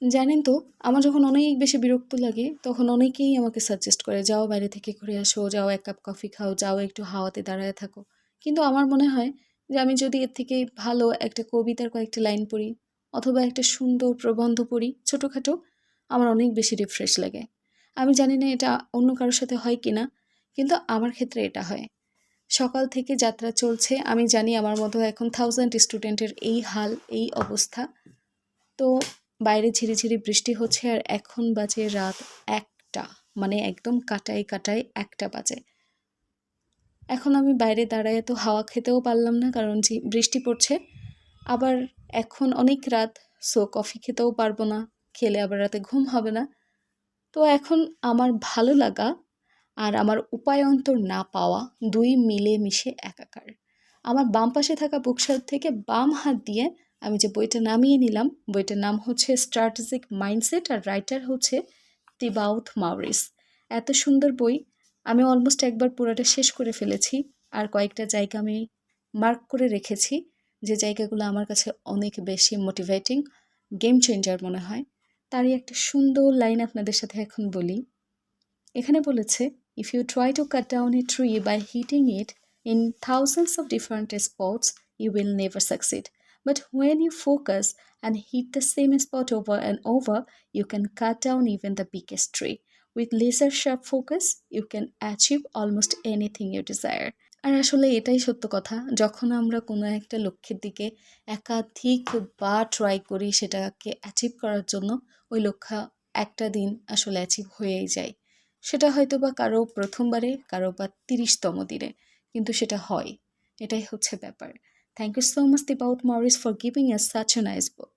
জানেন তো, আমার যখন অনেক বেশি বিরক্ত লাগে তখন অনেকেই আমাকে সাজেস্ট করে, যাও বাইরে থেকে ঘুরে আসো, যাও এক কাপ কফি খাও, যাও একটু হাওয়াতে দাঁড়ায় থাকো। কিন্তু আমার মনে হয় যে আমি যদি এর থেকে ভালো একটা কবিতার কয়েকটা লাইন পড়ি অথবা একটা সুন্দর প্রবন্ধ পড়ি ছোটোখাটো, আমার অনেক বেশি রিফ্রেশ লাগে। আমি জানি না এটা অন্য কারোর সাথে হয় কিনা, কিন্তু আমার ক্ষেত্রে এটা হয়। সকাল থেকে যাত্রা চলছে, আমি জানি আমার মতো এখন 1000 স্টুডেন্টের এই হাল, এই অবস্থা। তো বাইরে ঝিরিঝিরি বৃষ্টি হচ্ছে আর এখন বাজে রাত 1টা, মানে একদম কাটায় কাটায় 1টা বাজে। এখন আমি বাইরে দাঁড়ায় তো হাওয়া খেতেও পারলাম না, কারণ বৃষ্টি পড়ছে। আবার এখন অনেক রাত, সো কফি খেতেও পারবো না, খেলে আবার রাতে ঘুম হবে না। তো এখন আমার ভালো লাগা আর আমার উপায়ন্তর না পাওয়া দুই মিলে মিশে একাকার। আমার বাম পাশে থাকা বুকশেলফ থেকে বাম হাত দিয়ে আমি যে বইটা নামিয়ে নিলাম, বইটার নাম হচ্ছে স্ট্র্যাটেজিক মাইন্ডসেট আর রাইটার হচ্ছে তিবাউথ মাউরিস। এত সুন্দর বই, আমি অলমোস্ট একবার পুরোটা শেষ করে ফেলেছি। আর কয়েকটা জায়গা আমি মার্ক করে রেখেছি, যে জায়গাগুলো আমার কাছে অনেক বেশি মোটিভেটিং, গেম চেঞ্জার মনে হয়। তারই একটা সুন্দর লাইন আপনাদের সাথে এখন বলি। এখানে বলেছে, if you try to cut down a tree by hitting it in thousands of different spots, you will never succeed. But when you focus and hit the same spot over and over, you can cut down even the biggest tree. With laser sharp focus, you can achieve almost anything you desire. আর আসলে এটাই সত্য কথা, যখন আমরা কোনো একটা লক্ষ্যের দিকে একাধিকবার ট্রাই করি সেটাকে অ্যাচিভ করার জন্য, ওই লক্ষ্য একটা দিন আসলে অ্যাচিভ হয়েই যায়। সেটা হয়তো বা কারো প্রথমবারে, কারো বা 30তম দিনে, কিন্তু সেটা হয়। এটাই হচ্ছে ব্যাপার। Thank you so much Thibaut Morris for giving us such a nice book.